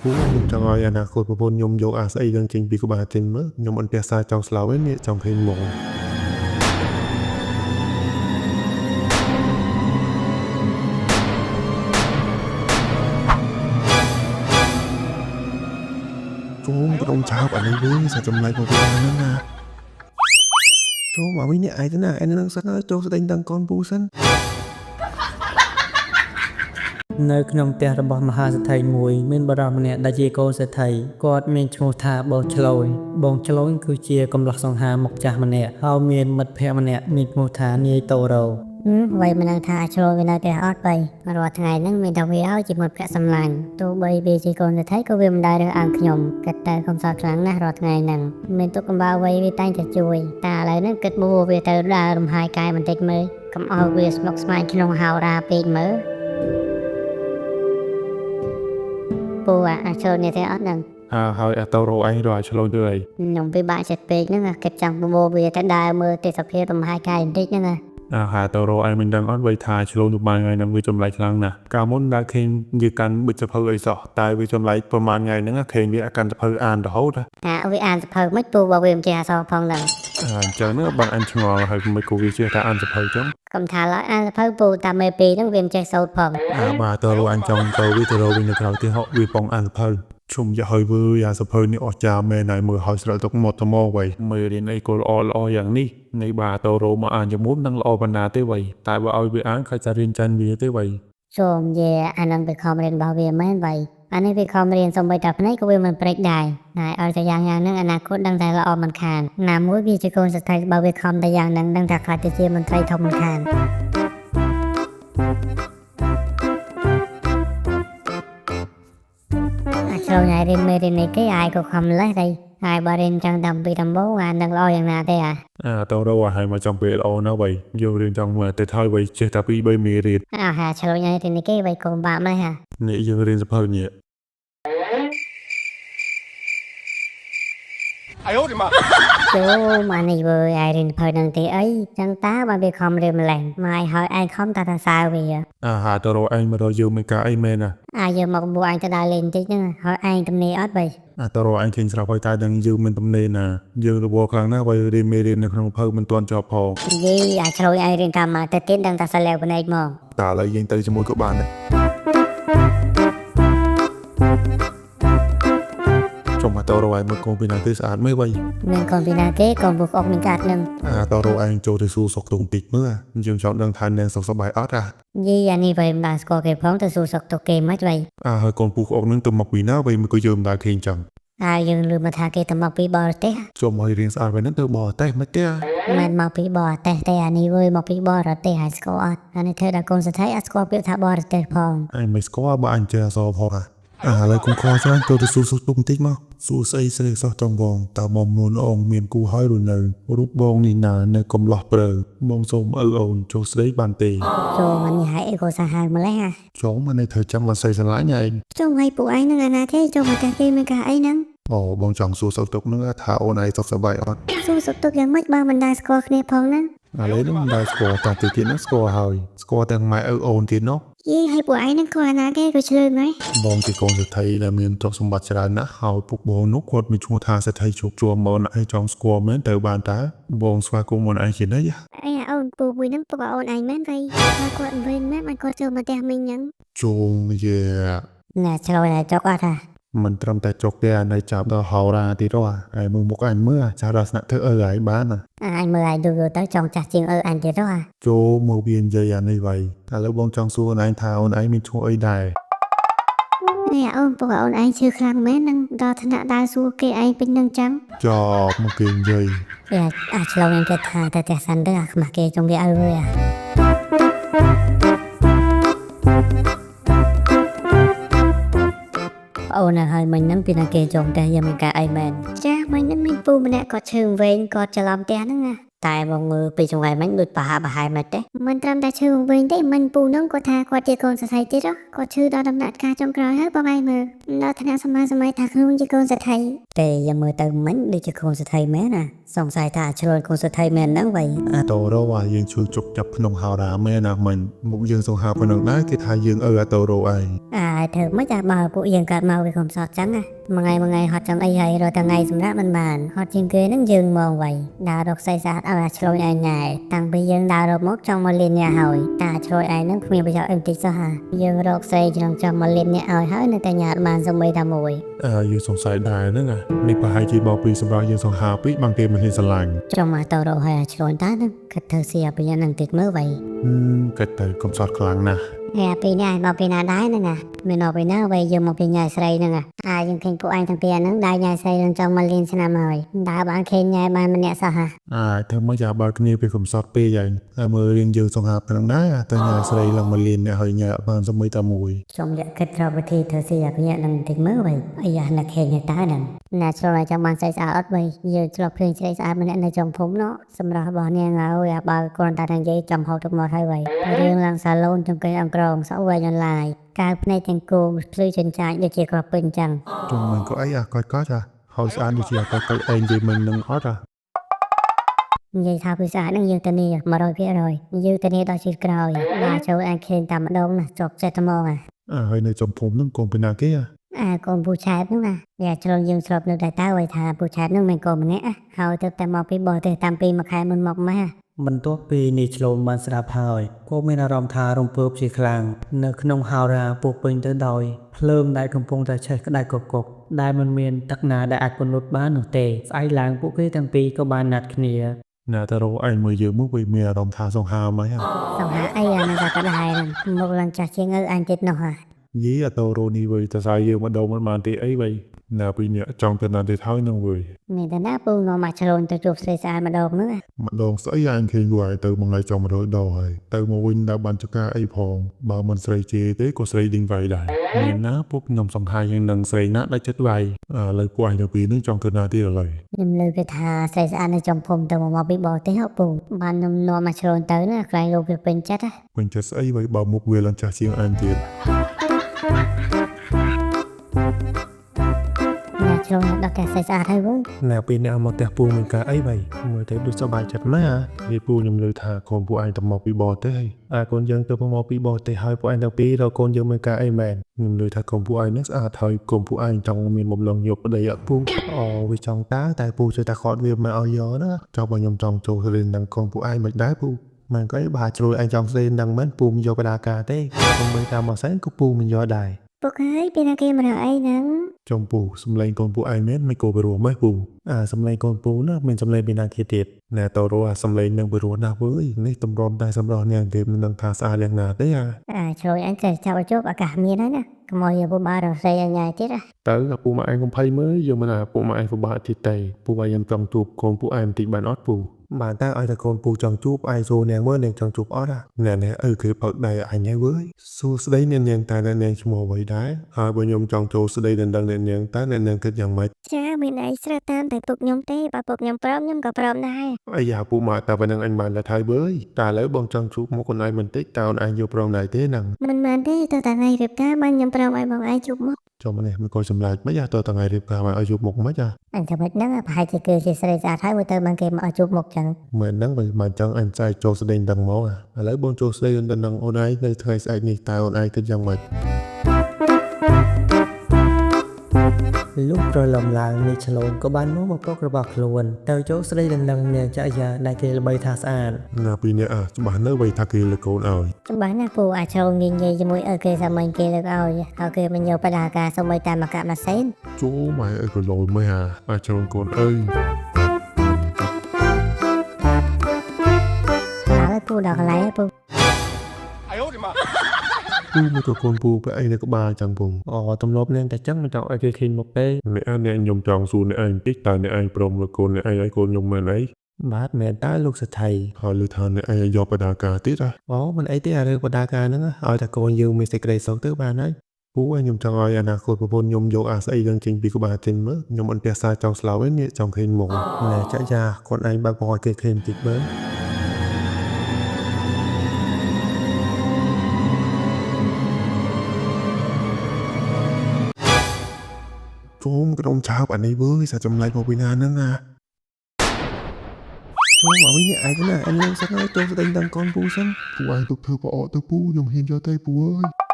ខ្ញុំចង់ឲ្យអនាគតប្រពន្ធខ្ញុំយកអាស្អីនឹងចេញពីក្បាលចេញមើលខ្ញុំអត់ផ្ទះសារចង់ស្លាប់ឯនេះចង់ឃើញហ្មងចូលខ្ញុំឆោបអានេះវិញសាច់ចម្លែកមកវិញហ្នឹងណាចូលមកវិញនេះឯងទៅណាឯងនឹងសិនចូលស្ដែងតាំងកូនពូសិននៅក្នុងផ្ទះរបស់មហាសេដ្ឋីមួយមានបរិសម្នាក់ដែលជាកូនសេដ្ឋីគាត់មានឈ្មោះថាបងឆ្លូយបងឆ្លូយគឺជាកំឡោះសង្ហាមុខចាស់ម្នាក់ហើយមានមិត្តភក្តិម្នាក់មានឈ្មោះថានាយតូរ៉ូវ័យមិនដឹងថាឆ្លូយវានៅផ្ទះអត់បីរាល់ថ្ងៃហ្នឹងមានតែវាឲ្យជាមិត្តភក្តិសម្លាញ់ទោះបីវាជាកូនសេដ្ឋីក៏វាមិនដែលរើសអើងខ្ញុំគិតតែកំសត់ខ្លាំងណាស់រាល់ថ្ងៃហ្នឹងមានទុកកំបោរវ័យវាតែងតែជួយតែឥឡូវហ្នឹងគិតមួវាទៅដើររំហាយកាយបន្តិចមើលកុំឲ្យវាស្មុគស្មាញក្នុងហោរាពេកមើលពូអាឆ្លូយនេះទេអត់ហ្នឹងហើយអាតូរ៉ូឯងរកឆ្លូយទៅអីខ្ញុំពិបាកចិត្តពេកហ្នឹងគិតចង់បបវាទៅដើរមើលទេសភាពរំហាយកាយបន្តិចហ្នឹងហាតូរ៉ូឯងមិនដឹងអត់វ័យថាឆ្លូយនៅបានថ្ងៃហ្នឹងវាចម្លែកខ្លាំងណាស់កាលមុនដើរឃើញវាកាន់ប៊ិចសភៅអីសោះតែវាចម្លែកប្រហែលថ្ងៃហ្នឹងឃើញវាកាន់សភៅអានរហូតវាអានសភៅមិនពូបើវាមិនចេះអក្សរផងហ្នឹងអញ្ចឹងបងអញឆ្ងល់ហើយមិនគូវាចេះតែអានសភៅចឹងកុំថាឡើយអានសភៅពូតែមេពីហ្នឹងវាមិនចេះសូត្រផងបាទតើលោកអញចង់ទៅវាទៅរកវិញនៅក្រៅទីហកវាបងអានសភៅជុំយកឲ្យវើអាសភៅនេះអស់ចាមែនហើយមើលឲ្យស្រែកទុកមកទៅមកវ៉ៃមើលរៀនអីក៏ល្អយ៉ាងនេះនៃបាទតើរោមកអានជាមួយនឹងល្អប៉ុណ្ណាទេវ៉ៃតែបើឲ្យវាអានខ្លាចតែរៀនចាញ់វាទេវ៉ៃសូមយាអានឹងវាខំរៀនរបស់វាមែនវ៉ៃអានេះវាខំរៀនសំបីតែភ្នែកក៏វាមិនព្រេចដែរហើយឲ្យតែយ៉ាងហ្នឹងអនាគតដឹងតែល្អមិនខានណាមួយវាជាកូនសេដ្ឋីបើវាខំតែយ៉ាងហ្នឹងដឹងថាខ្លាចទៅជាមន្ត្រីធំមិនខានឆ្លងរៀនមេរៀននេះគេអាយក៏ខំលេះដែរហើយបើរៀនចឹងតាមពីដំបូងអានឹងល្អយ៉ាងណាទេតើរោឲ្យមកចំពេលល្អណាស់វ៉ៃយករៀនចង់មើលទៅហើយវ៉ៃចេះតែពី3មេរៀនហាឆ្លងរៀននេះគេវ៉ៃក៏បាក់ម្លេះនេះយើងរៀនសភៅនេះអាយអូទីម៉ាចូលមកនេះវើអាយរៀនភៅនឹងទេអីចឹងតាបើវាខំរៀនម្លេះមកឲ្យឯងខំតាសើវាហាតើរោឯងមករកយើងមិនការអីមែនយើងមកបួឯងទៅដើរលេងបន្តិចហ្នឹងហើយឯងទំនេរអត់បីតើរោឯងឃើញស្រាប់ហើយតែនឹងយើងមិនទំនេរណាយើងរវល់ខ្លាំងណាស់បើរៀនមេរៀននៅក្នុងភៅមិនទាន់ចប់ផងយីឆ្លុយឯងរៀនតាមមកទៅទៀតដឹងតែសលែវភ្នែកមកតើឥឡូវយើងទៅជាមួយក៏បានដែរចុះមកតើរោឯងមើលកូនពីណាទេស្អាតមើលវ៉ៃមានកូនពីណាទេកូនពុកអុកនឹងកាត់នឹងតើរោឯងចូលទៅសួរសុខទុក្ខបន្តិចមើលយើងចង់ដឹងថានាងសុខសប្បាយអត់យីអានេះវ៉ៃមិនដែរស្គាល់គេផងទៅសួរសុខទុក្ខគេមិនវ៉ៃហើយកូនពូអុកនឹងទៅមកពីណាវ៉ៃមិនក៏យើងមិនដែរឃើញចឹងយើងលឺមកថាគេទៅមកពីបរទេសចុះមករៀនស្អាតវិញហ្នឹងទៅបរទេសមិនទេមិនមកពីបរទេសទេអានេះវើមកពីបរទេសហើយស្គាល់អត់អានេះធ្វើដល់កូនសេដ្ឋីអត់ស្គាល់ពាក្យថាបរទេសផងឯងមិនស្គាល់បើអញចេះអក្សរផងឥឡូវគុំខច្រើនចូលទៅសួរសុខទុក្ខបន្តិចមកសួរស្អីស្រីសោះចង់បងតើបងនួនអងមានគូហើយឬនៅរូបបងនេះណានៅកំឡោះព្រើបងសូមអើអូនចុះស្ដីបានទេចូលមកនេះហើយអីក៏សាហាវម្លេះចូលមកនេះធ្វើចាំមិនស្អីស្រឡាញ់ឯងចូលឲ្យពួកឯងនឹងអាណាទេចូលមកតែគេមានការអីហ្នឹងបងចង់សួរសុខទុក្ខនឹងថាអូនឯងសុខសប្បាយអត់សួរសុខទុក្ខយ៉ាងម៉េចបើមិនដែរស្គាល់គ្នាផងណាឥឡូវនេះមិនដែរស្គាល់តែទៀតនោះស្គាល់ហើយស្គាល់ទាំងម៉ែឪអូនទៀតនោះយីឲ្យពួកឯងនឹងគាត់អាណាគេក៏ឆ្លើយមកបងជាកូនសេដ្ឋីដែលមានទ្រព្យសម្បត្តិច្រើនណាស់ហើយពុកបងនោះគាត់មានឈ្មោះថាសេដ្ឋីជោគជួមមកឯងចង់ស្គាល់មែនទៅបានតើបងស្វាគមន៍មកឯងជាណីអូនពូមួយហ្នឹងពុកអូនឯងមែនវ៉ៃថាគាត់វិញមែនមិនគាត់ចូលមកផ្ទះមិញហ្នឹងជូងយាណែឆ្លោយតែចុកអត់មិនត្រឹមតែចុកទេនៅចាប់ដល់ហោរាទៀតហើយមើលមុខអញមើលចាស់ដល់ស្នាក់ធ្វើអីបានអញមើលឲ្យយូរទៅចង់ចាស់ជាងអញទៀតចូលមកវានិយាយអានេះវ៉ៃឥឡូវបងចង់សួរអូនឯងថាអូនឯងមានឈ្មោះអីដែរអូនពុកអូនឯងឈឺខ្លាំងមែននឹងដល់ថ្នាក់ដើរសួរគេឯងពេញនឹងចឹងចប់មកគេនិយាយឆ្លោយនឹងគេថាតែផ្ទះសិនទៅខ្មាស់គេចង់គេឲ្យវើអូនហើយមិញហ្នឹងពីណាគេចង់តែយ៉ាងមានការអីមែនចាមិញហ្នឹងមានពូម្នាក់គាត់ឈឺវែងគាត់ច្រឡំផ្ទះហ្នឹង តែបងមើលពីចង្វៃមិញដូចប្រហាប្រហែលមិនទេមិនត្រឹមតែឈឺវិញទេមិនពូនឹងគាត់ថាគាត់ជាកូនសរសៃទៀតគាត់ឈឺដល់ដំណាក់កាលចុងក្រោយហើយបងឯងមើលដល់ថ្នាក់សម័យថាខ្លួនជាកូនសរសៃតែយ៉ាងមើលទៅមិញដូចជាកូនសរសៃមែនណាសង្ស័យថាឆ្លងកូនសរសៃមែនហ្នឹងវិញ តរោយើងជួយជប់ចាប់ក្នុងហោរាមែនណាមិនមុខយើងសង្ហាប៉ុណ្ណឹងដែរគេថាយើងតរោឯង ធ្វើមិនតែបើពួកយើងកើតមកវាខំសតចឹងណាមួយថ្ងៃហត់ចង់អីហើយរត់ថ្ងៃសម្រាប់មិនបានហត់ជាងគេនឹងយើងមកໄວដើររកស្អីស្អាតឲ្យឆ្លងឯងណែតាំងពីយើងដើររកមកចង់មកលៀនអ្នកហើយតាឆ្លងឯងនឹងគ្មានប្រយោជន៍អីតិចសោះហាយើងរកស្អីចង់មកលៀនអ្នកឲ្យហើយនៅតែញ៉ាតបានសំបីតែមួយ យើងសង្ស័យដែរហ្នឹងនេះប្រហែលជាបោកពីសម្រាប់យើងសង្ហាពេកបានគេមិនហ៊ានស្រឡាញ់ ចង់មកតរោហើយឆ្លងតានឹងគិតធ្វើសៀប្រយ័ត្ននឹងតិចមើលໄວ គិតទៅកំសត់ខ្លាំងណាស់ ពីនេះមកពីណាដែរហ្នឹងណាមិនមកពីណាវិញយើងមកពីញ៉ៃស្រីហ្នឹងយើងឃើញពួកឯងទាំងពីរហ្នឹងដែរញ៉ៃស្រីនឹងចង់មកលៀនឆ្នាំហើយដើរបានឃើញញ៉ៃបានម្នាក់សោះហា ធ្វើមកចាបើគ្នាពីកំសត់ពេកយ៉ាងតែមើលរៀងយើងសង្ហាប៉ុណ្ណឹងដែរតែញ៉ាស្រីឡើងមកលៀនអ្នកហើយញ៉ាបានសំបីតែមួយ ខ្ញុំលាក់គិតរកវិធីធ្វើសៀប្រយ័ត្ននឹងតិចមើលវិញអាយ៉ាណាឃើញតែហ្នឹងណាឆ្លងឲ្យចាំបានស្អីស្អាតអត់វិញយើងឆ្លងឃើញស្អីស្អាតម្នាក់នៅtrongភូមិនោះសម្រាប់របស់នាងហើយបើគ្រាន់តែនិយាយចំហៅទឹកមកហើយវិញរឿងឡើងសាឡូនចង្កេះអង្គរងសក់វិញអនឡាញកើភ្នែកទាំងគោភ្លឺចិញ្ចាចដូចជាគ្រាប់ពេញចឹង ជុំមិនក៏អីក៏ចាហើយស្អាតដូចជាក៏ឯងនិយាយមិននឹងអត់ និយាយថាពីស្អាតនឹងយើងធានា 100% យើងធានាដល់ជាតិក្រោយបាទចូលអាចឃើញតែម្ដងណាជាប់ចិត្តហ្មង ហើយនៅចំភូមិហ្នឹងកូនពីណាគេ កូនពូឆែតហ្នឹងណាវាឆ្លងយើងស្របនៅតែតើឲ្យថាពូឆែតហ្នឹងមិនកូនម្នាក់ហើយទៅតែមកពីបរទេសតាមពីមួយខែមុនមកម៉ែ បន្ទាប់ពីនេះឆ្លងបានស្ដាប់ហើយក៏មានអារម្មណ៍ថារំភើបជាខ្លាំងនៅក្នុងហោរាពោពេញទៅដោយភ្លើងដែលកំពុងតែឆេះក្តៅកកដែលមិនមានទឹកណាដែលអាចពន្លត់បាននោះទេស្អែកឡើងពួកគេទាំងពីរក៏បានណាត់គ្នា ណាតរោឯងមើលយើងមកវាមានអារម្មណ៍ថាសង្ហាមកហ៎ សង្ហាអីណាក៏ដែរមកឡើងចាស់ជាងអញទៀតនោះហ่ะ យីតរោនេះវិញតែសាយយើងម្ដងមិនបានទេអីវិញណាពីនេះចង់ទៅណាទៅហើយនឹងវិញ មានតែណាពូមកមកឆ្លងទៅជួបស្រីស្អាតម្ដងហ្នឹង ម្ដងស្អីអញឃើញវាយទៅមួយថ្ងៃចង់100ដងហើយទៅមកវិញដល់បានចការអីផងបើមិនស្រីជេរទេក៏ស្រីដេញវាយដែរមានណាពួកខ្ញុំសង្ហាយ៉ាងនឹងស្រីណាដែលចិត្តវាយលើពួកឯងទៅពីនឹងចង់ទៅណាទៀតឥឡូវ ខ្ញុំលើគេថាស្រីស្អាតនៅចំភូមិទៅមកពីបរទេហ៎ពូបានខ្ញុំនាំមកឆ្លងទៅណាខ្លាញ់លោកវាពេញចិត្ត ពេញចិត្តស្អីវិញបើមុខវាឡើងចាស់ជាងអញទៀត ឆ្លងដល់តែស្រីស្អាតហើយវិញ ណាពីអ្នកមកផ្ទះពូមានការអីវិញមើលទៅដូចសប្បាយចិត្តណាស់និយាយពូខ្ញុំលើថាកូនពួកឯងទៅមកពីបរទេសហើយកូនយើងទៅមកពីបរទេសហើយពួកឯងទាំងពីររកកូនយើងមានការអីមែនខ្ញុំលើថាកូនពួកឯងនឹងស្អាតហើយកូនពួកឯងចង់មានបំឡងយកប្តីអត់ពូវាចង់តែពូជួយតែគាត់វាមិនឲ្យយកណាចង់បើខ្ញុំចង់ចូលរៀននឹងកូនពួកឯងមិនដែរពូមិនក៏បើជ្រួយឯងចង់ស្ដីនឹងមិនពូមិនយកបដាការទេខ្ញុំមើលតាមមកសែនក៏ពូមិនយកដែរ ពុកហើយពីណាគេមកអីហ្នឹង ចំពូសំឡេងកូនពូឯងមែនមិនគោព្រោះម៉េះពូសំឡេងកូនពូណាមានសំឡេងពីណាគេទៀតណែតរោសំឡេងនឹងព្រោះណាស់វើយនេះតម្រុំតែសម្រាប់នាងទេមិនដឹងថាស្អាតយ៉ាងណាទេឆ្លងអញចេះចាប់ឲ្យជប់អាកាសមានហើយណាកុំឲ្យពូបានរស័យញ៉ៃទៀត ទៅពូមកឯងកំភៃមើលយើងមិនថាពូមកឯងពិបាកទៀតទេពូឲ្យខ្ញុំចង់ជួបកូនពូឯងបន្តិចបានអត់ពូបានតែឲ្យតែកូនពូចង់ជួបឯងសួរនាងមើលនាងចង់ជួបអត់ណែគឺបើកដៃអញហើយវើយសួរស្ដីនាងតែនាងឈ្មោះអ្វីដែរហើយបើខ្ញុំចង់ចូលស្ដីដណ្ដឹងនាងតែនាងគិតយ៉ាងម៉េច ចាមានអីស្រែតាមតែពុកខ្ញុំទេបើពុកខ្ញុំព្រមខ្ញុំក៏ព្រមដែរ អាយ៉ាពូមកតែប៉ុណ្្នឹងអញបានលះហើយវើយតែឥឡូវបងចង់ជួបមកខ្លួនឯងបន្តិចតើអូនឯងយកព្រមដែរទេហ្នឹង មិនមែនទេទៅតែថ្ងៃរៀបការបានខ្ញុំព្រមឲ្យបងឯងជួបមក ចូលម្នេះមិនក៏សម្លាច់មិនទៅថ្ងៃរៀបការមកឲ្យជួបមុខមិន អញថាមិនហ្នឹងប្រហែលជាគឺជាស្រីស្អាតហើយមើលទៅបានគេមកឲ្យជួបមុខចឹង មិនហ្នឹងមិនចង់អញស្អែកចូលស្ដីដឹងមកឥឡូវបងចូលស្ដីដឹងអូនឯងនៅថ្ងៃស្អែកនេះតើអូនឯងគិតយ៉ាងម៉េច លុះប្រឡំឡើងនេះឆ្លងក៏បានមកប្រុករបស់ខ្លួនទៅចូលស្ដីដណ្ដឹងនាងចក្រយាដែលគេល្បីថាស្អាត ណាពីនេះច្បាស់នៅវ័យថាគេលើកូនឲ្យ ច្បាស់ណាស់ពូអាចឆ្លងនិយាយជាមួយគេសាមញ្ញគេលើកឲ្យហើយគេមិនយកបដាការសូម្បីតែមកកាប់ណាសេន ចូលម៉ែអើក៏លយមើលអាចចូលកូនអើយ ហើយពូដល់កន្លែងពូ ពូមកទៅកូនពូไปឯងនៅក្បាលចឹងពង ទំលាប់នាងតែចឹងមិនចង់ឲ្យគេឃើញមុខទេ អ្នកខ្ញុំចង់សួរអ្នកឯងតិចតើអ្នកឯងព្រមលើកូនអ្នកឯងឲ្យកូនខ្ញុំមែនអី បាទមែនតើលោកសេដ្ឋី ហើយលើថាអ្នកឯងយកបដាការទៀត មិនអីទេអារឿងបដាការហ្នឹងឲ្យតែកូនយើងមានសេចក្តីសុខទៅបានហើយ ពូខ្ញុំចង់ឲ្យអនាគតប្រពន្ធខ្ញុំយកអាស្អីនឹងចេញពីក្បាលចេញមើលខ្ញុំអត់ទេសសារចង់ស្លាប់ឯនេះចង់ឃើញមុខណែចាក់យ៉ាគាត់ឯងបើកបង្អត់គេឃើញបន្តិចមើលចូលក្រុមឆាបអានេះវើយសាចម្លែកមកពីណាហ្នឹងណាចូលមកវិញនេះឯងណាអញនឹងសិនហើយចូលស្ដីដល់កូនពូសិនពូឯងទុកធ្វើប្រអកទៅពូខ្ញុំហ៊ានយកទៅពូអើយ